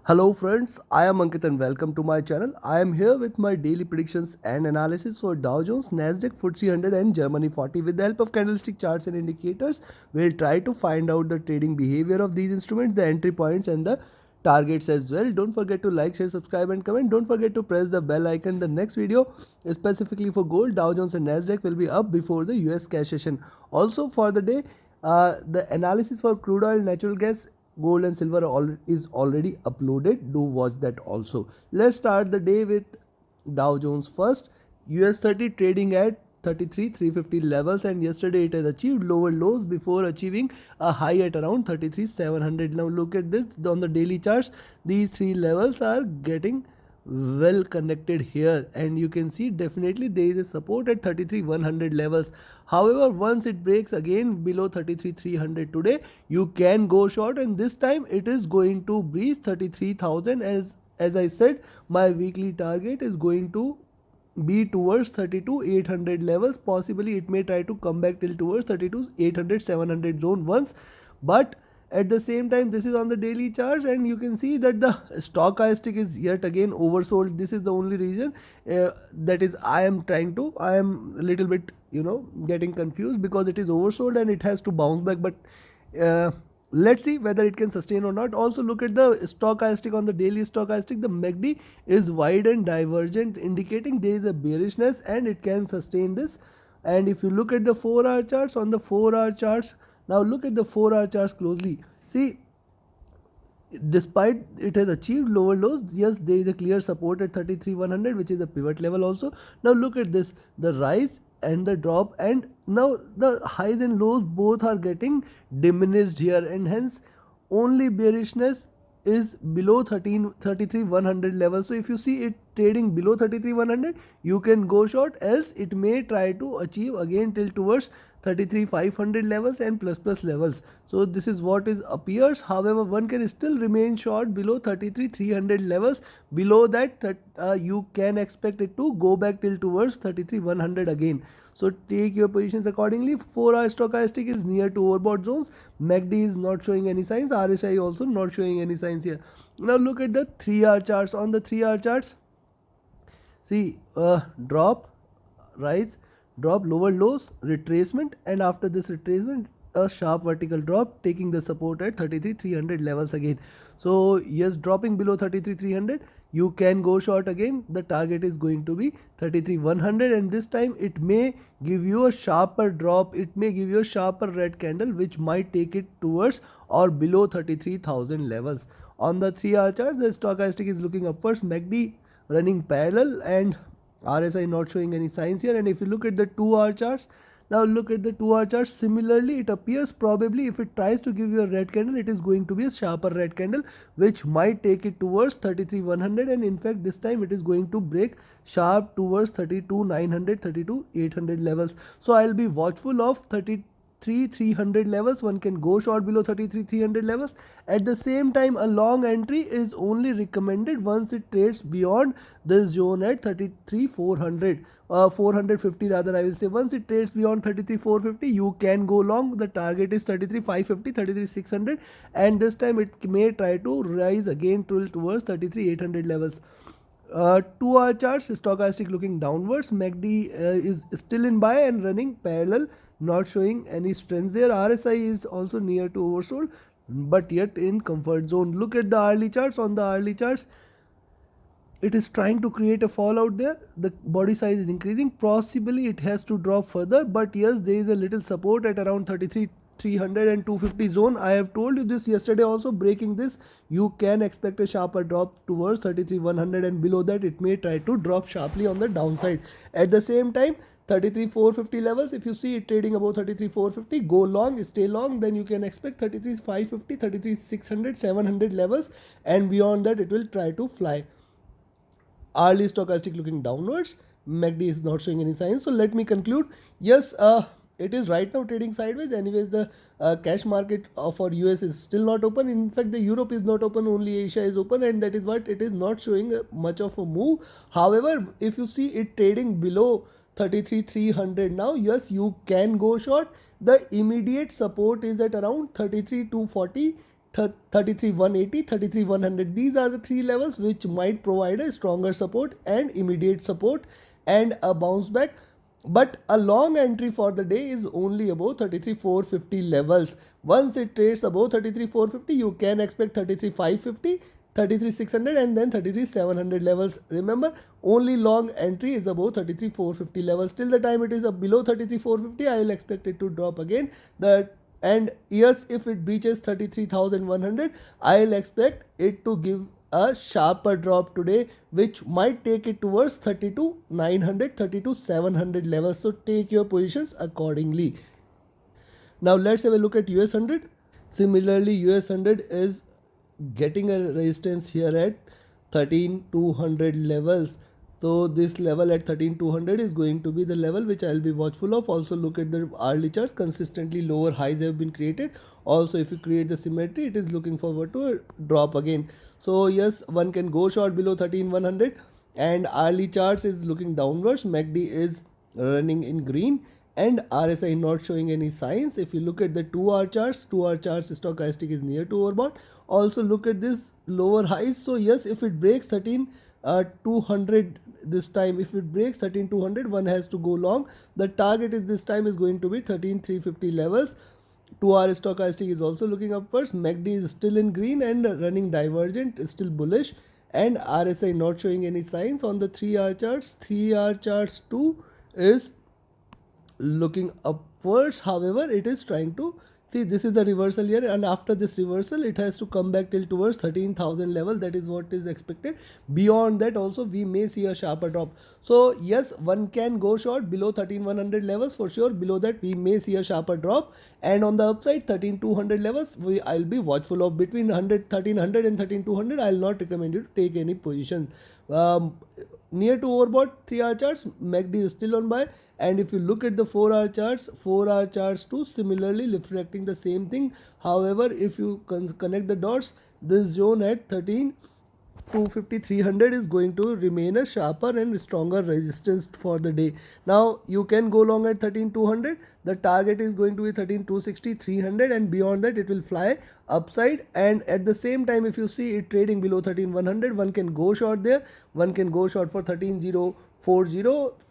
Hello friends, I am Ankit and welcome to my channel. I am here with my daily predictions and analysis for Dow Jones, Nasdaq, FTSE100 and Germany 40. With the help of candlestick charts and indicators, we'll try to find out the trading behavior of these instruments, the entry points and the targets as well. Don't forget to like, share, subscribe and comment. Don't forget to press the bell icon. The next video is specifically for gold. Dow Jones and Nasdaq will be up before the US cash session. Also for the day, the analysis for crude oil, natural gas, gold and silver is already uploaded. Do watch that also. Let's start the day with Dow Jones first. US 30 trading at 33,350 levels, and yesterday it has achieved lower lows before achieving a high at around 33,700. Now look at this on the daily charts. These three levels are getting well connected here, and you can see definitely there is a support at 33,100 levels. However, once it breaks again below 33,300 today, you can go short, and this time it is going to breach 33,000. As I said, my weekly target is going to be towards 32,800 levels. Possibly it may try to come back till towards 32,800 700 zone once, but at the same time this is on the daily charts, and you can see that the stochastic is yet again oversold. This is the only reason that is I am a little bit getting confused, because it is oversold and it has to bounce back, but let's see whether it can sustain or not. Also look at the stochastic. On the daily stochastic, the MACD is wide and divergent, indicating there is a bearishness and it can sustain this. And if you look at the 4-hour charts, on the 4-hour charts, now look at the 4-hour charts closely. See, despite it has achieved lower lows, yes, there is a clear support at 33,100, which is a pivot level also. Now look at this, the rise and the drop, and now the highs and lows both are getting diminished here, and hence only bearishness is below 33,100 levels. So if you see it trading below 33,100, you can go short, else it may try to achieve again till towards 33,500 levels and plus levels. So this is what is appears. However, one can still remain short below 33,300 levels. Below that, you can expect it to go back till towards 33,100 again. So take your positions accordingly. 4-hour stochastic is near to overbought zones. MACD is not showing any signs. RSI also not showing any signs here. Now look at the 3-hour charts. On the 3-hour charts, see, drop, rise, drop, lower lows, retracement, and after this retracement, a sharp vertical drop, taking the support at 33,300 levels again. So yes, dropping below 33,300, you can go short again. The target is going to be 33,100, and this time it may give you a sharper drop. It may give you a sharper red candle, which might take it towards or below 33,000 levels. On the 3-hour chart, the stochastic is looking upwards, MACD running parallel, and RSI not showing any signs here. And if you look at the 2-hour charts, now look at the 2-hour charts. Similarly, it appears probably if it tries to give you a red candle, it is going to be a sharper red candle, which might take it towards 33,100, and in fact this time it is going to break sharp towards 32,900 32,800 levels. So I'll be watchful of 33,300 levels. One can go short below 33,300 levels. At the same time, a long entry is only recommended once it trades beyond this zone at 33,400, 450 rather I will say. Once it trades beyond 33,450, you can go long. The target is 33,550, 33,600, and this time it may try to rise again towards 33,800 levels. 2-hour charts, stochastic looking downwards. MACD is still in buy and running parallel, not showing any strength there. RSI is also near to oversold, but yet in comfort zone. Look at the hourly charts. On the hourly charts, it is trying to create a fallout there. The body size is increasing. Possibly it has to drop further, but yes, there is a little support at around 33,300 and 250 zone. I have told you this yesterday also. Breaking this, you can expect a sharper drop towards 33,100, and below that it may try to drop sharply on the downside. At the same time, 33,450 levels, if you see it trading above 33,450, go long, stay long. Then you can expect 33,550, 33,600, 700 levels, and beyond that it will try to fly. Hourly stochastic looking downwards. MACD is not showing any signs. So let me conclude. Yes, it is right now trading sideways. Anyways, the cash market for US is still not open. In fact, the Europe is not open. Only Asia is open, and that is what it is not showing much of a move. However, if you see it trading below 33,300 now, yes, you can go short. The immediate support is at around 33,240. 33,180, 33,100. These are the three levels which might provide a stronger support and immediate support and a bounce back. But a long entry for the day is only above 33,450 levels. Once it trades above 33,450, you can expect 33,550, 33,600 and then 33,700 levels. Remember, only long entry is above 33,450 levels. Till the time it is below 33,450, I will expect it to drop again. And yes, if it breaches 33,100, I'll expect it to give a sharper drop today, which might take it towards 32,900, 32,700 levels. So take your positions accordingly. Now let's have a look at US100. Similarly, US100 is getting a resistance here at 13,200 levels. So this level at 13,200 is going to be the level which I will be watchful of. Also look at the hourly charts. Consistently lower highs have been created. Also, if you create the symmetry, it is looking forward to a drop again. So yes, one can go short below 13,100 and hourly charts is looking downwards. MACD is running in green and RSI not showing any signs. If you look at the 2-hour charts, stochastic is near to overbought. Also look at this lower highs. So yes, if it breaks 13,200 this time, if it breaks 13,200, one has to go long. The target is this time is going to be 13,350 levels. 2-hour stochastic is also looking upwards. MACD is still in green and running divergent, is still bullish, and RSI not showing any signs. On the 3-hour charts, 3-hour charts too is looking upwards. However, it is trying to see, this is the reversal here, and after this reversal it has to come back till towards 13,000 level. That is what is expected. Beyond that also we may see a sharper drop. So yes, one can go short below 13,100 levels for sure. Below that we may see a sharper drop, and on the upside 13,200 levels I'll be watchful of. Between 1300 and 13,200 I'll not recommend you to take any position. Near to overbought 3-hour charts, MACD is still on buy. And if you look at the 4-hour charts too similarly reflecting the same thing. However, if you connect the dots, this zone at 13,250-300 is going to remain a sharper and stronger resistance for the day. Now you can go long at 13,200. The target is going to be 13,260-300, and beyond that it will fly upside. And at the same time, if you see it trading below 13,100, one can go short there. One can go short for 13,040,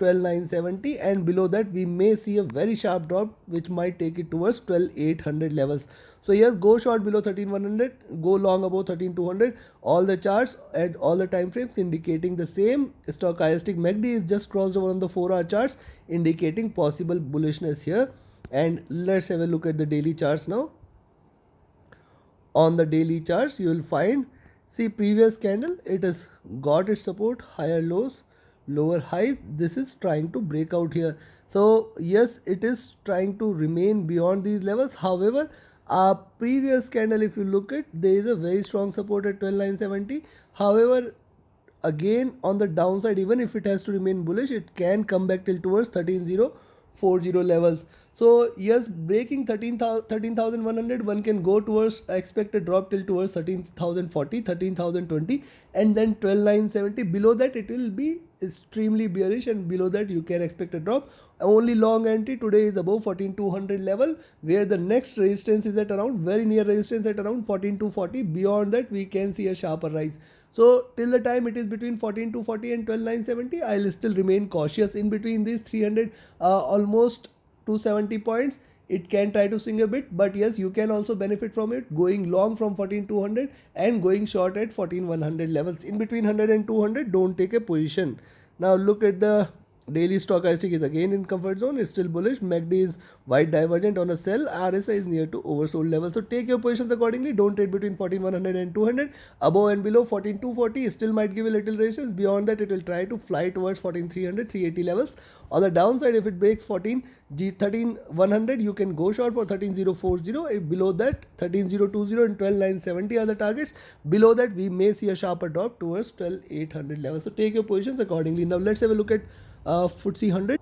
12,970, and below that we may see a very sharp drop which might take it towards 12,800 levels. So yes, go short below 13,100, go long above 13,200. All the charts and all the time frames indicating the same. Stochastic MACD is just crossed over on the 4-hour charts, indicating possible bullishness here. And let's have a look at the daily charts now. On the daily charts you will find, see, previous candle, it has got its support, higher lows, lower highs. This is trying to break out here. So yes, it is trying to remain beyond these levels. However, our previous candle, if you look at, there is a very strong support at 12,970. However, again on the downside, even if it has to remain bullish, it can come back till towards 13,040 levels. So yes, breaking 13,100, one can go towards expected drop till towards 13,040, 13,020, and then 12,970. Below that it will be extremely bearish, and below that you can expect a drop. Only long entry today is above 14,200 level, where the next resistance is at around, very near resistance at around 14,240. Beyond that we can see a sharper rise. So till the time it is between 14,240 and 12,970, I'll still remain cautious. In between these 300, almost 270 points, it can try to swing a bit, but yes, you can also benefit from it going long from 14,200 and going short at 14,100 levels. In between 100 and 200, don't take a position. Now look at the daily stochastic is again in comfort zone, is still bullish. MACD is wide divergent on a sell. RSI is near to oversold level. So take your positions accordingly. Don't trade between 14,100 and 200. Above and below 14,240 still might give a little resistance. Beyond that, it will try to fly towards 14,300, 380 levels. On the downside, if it breaks 13,100, you can go short for 13,040. Below that, 13,020 and 12,970 are the targets. Below that, we may see a sharper drop towards 12,800 levels. So take your positions accordingly. Now let's have a look at FTSE 100.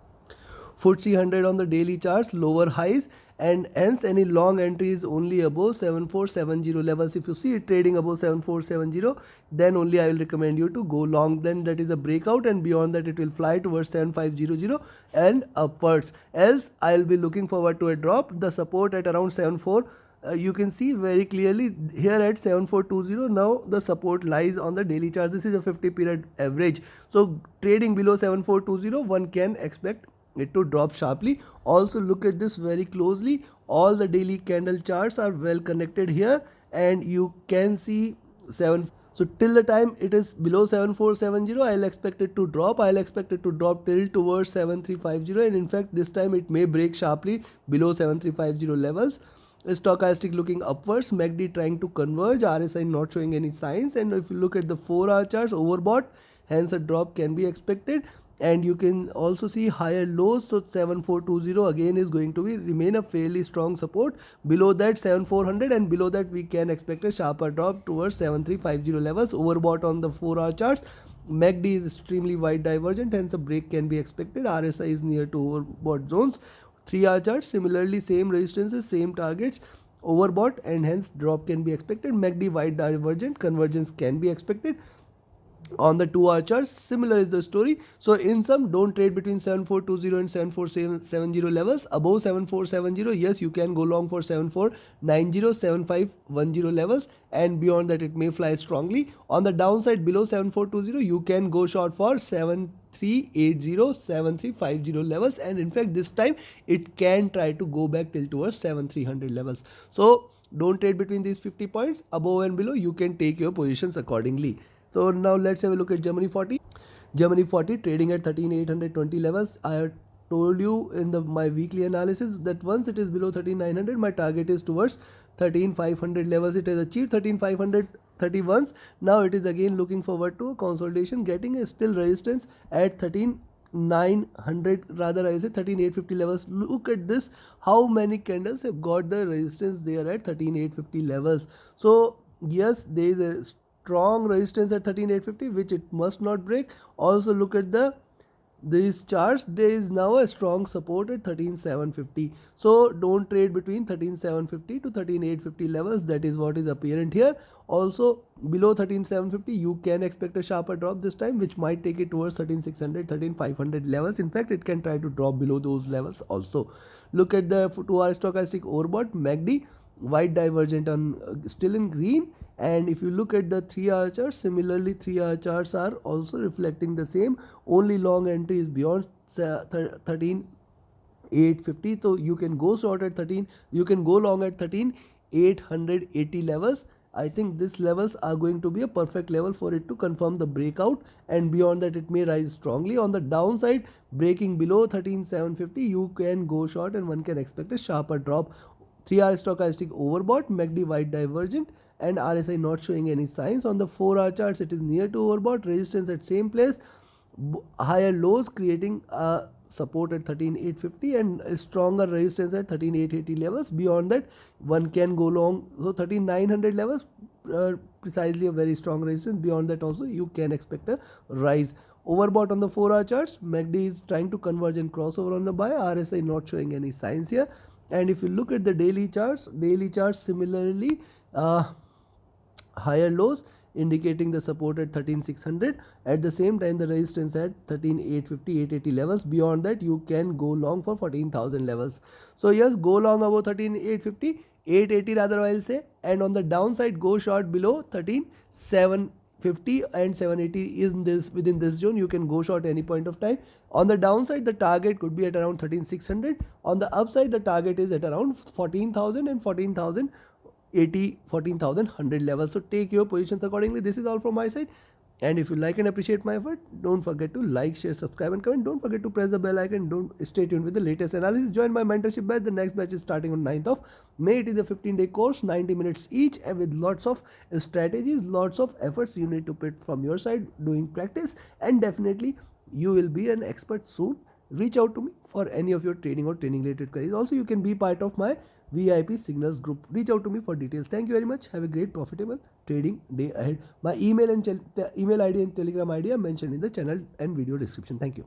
FTSE 100 on the daily charts, lower highs, and hence any long entry is only above 7470 levels. If you see it trading above 7470, then only I will recommend you to go long. Then that is a breakout, and beyond that it will fly towards 7500 and upwards. Else I will be looking forward to a drop. The support at around 74 you can see very clearly here at 7420. Now the support lies on the daily chart. This is a 50 period average. So trading below 7420, one can expect it to drop sharply. Also look at this very closely. All the daily candle charts are well connected here, and you can see 7. So till the time it is below 7470, I'll expect it to drop. I'll expect it to drop till towards 7350, and in fact this time it may break sharply below 7350 levels. Stochastic looking upwards, MACD trying to converge, RSI not showing any signs, and if you look at the 4-hour charts, overbought, hence a drop can be expected. And you can also see higher lows. So 7420 again is going to remain a fairly strong support. Below that 7400, and below that we can expect a sharper drop towards 7350 levels. Overbought on the 4-hour charts. MACD is extremely wide divergent, hence a break can be expected. RSI is near to overbought zones. 3-hour charts, similarly same resistances, same targets, overbought, and hence drop can be expected. MACD wide divergent, convergence can be expected. On the 2-hour charts, similar is the story. So in sum, don't trade between 7420 and 7470 levels. Above 7470, yes, you can go long for 7490, 7510 levels, and beyond that it may fly strongly. On the downside, below 7420, you can go short for 7380, 7350 levels, and in fact this time it can try to go back till towards 7300 levels. So don't trade between these 50 points. Above and below, you can take your positions accordingly. So now let's have a look at Germany 40. Germany 40 trading at 13,820 levels. I have told you in my weekly analysis that once it is below 13,900, my target is towards 13,500 levels. It has achieved 13,531. Now it is again looking forward to a consolidation, getting a still resistance at 13,900, rather I say 13,850 levels. Look at this, how many candles have got the resistance there at 13,850 levels. So yes, there is a strong resistance at 13,850 which it must not break. Also look at these charts, there is now a strong support at 13,750. So don't trade between 13,750 to 13,850 levels. That is what is apparent here. Also below 13,750 you can expect a sharper drop this time, which might take it towards 13,600, 13,500 levels. In fact, it can try to drop below those levels also. Look at the 2-hour stochastic overbought, MACD wide divergent on still in green. And if you look at the 3-hour charts, similarly 3-hour charts are also reflecting the same. Only long entry is beyond 13,850. So you can go short at 13, you can go long at 13,880 levels. I think these levels are going to be a perfect level for it to confirm the breakout, and beyond that it may rise strongly. On the downside, breaking below 13,750, you can go short and one can expect a sharper drop. 3-hour stochastic overbought, MACD wide divergent, and RSI not showing any signs. On the 4-hour charts, it is near to overbought, resistance at same place, higher lows creating a support at 13,850 and a stronger resistance at 13,880 levels. Beyond that, one can go long. So 13,900 levels, precisely a very strong resistance. Beyond that also, you can expect a rise. Overbought on the 4-hour charts, MACD is trying to converge and crossover on the buy, RSI not showing any signs here. And if you look at the daily charts similarly, higher lows indicating the support at 13,600. At the same time, the resistance at 13,850, 880 levels. Beyond that, you can go long for 14,000 levels. So yes, go long about 13,850, 880 rather I'll say. And on the downside, go short below 13,750 and 780 is within this zone. You can go short any point of time. On the downside, the target could be at around 13,600. On the upside, the target is at around 14,000 and 14,080, 14,100 levels. So take your positions accordingly. This is all from my side. And if you like and appreciate my effort, don't forget to like, share, subscribe and comment. Don't forget to press the bell icon. Don't stay tuned with the latest analysis. Join my mentorship batch. The next batch is starting on 9th of May. It is a 15-day course, 90 minutes each, and with lots of strategies, lots of efforts you need to put from your side doing practice, and definitely you will be an expert soon. Reach out to me for any of your trading or training related queries. Also, you can be part of my VIP signals group. Reach out to me for details. Thank you very much. Have a great profitable trading day ahead. My email ID and Telegram ID are mentioned in the channel and video description. Thank you.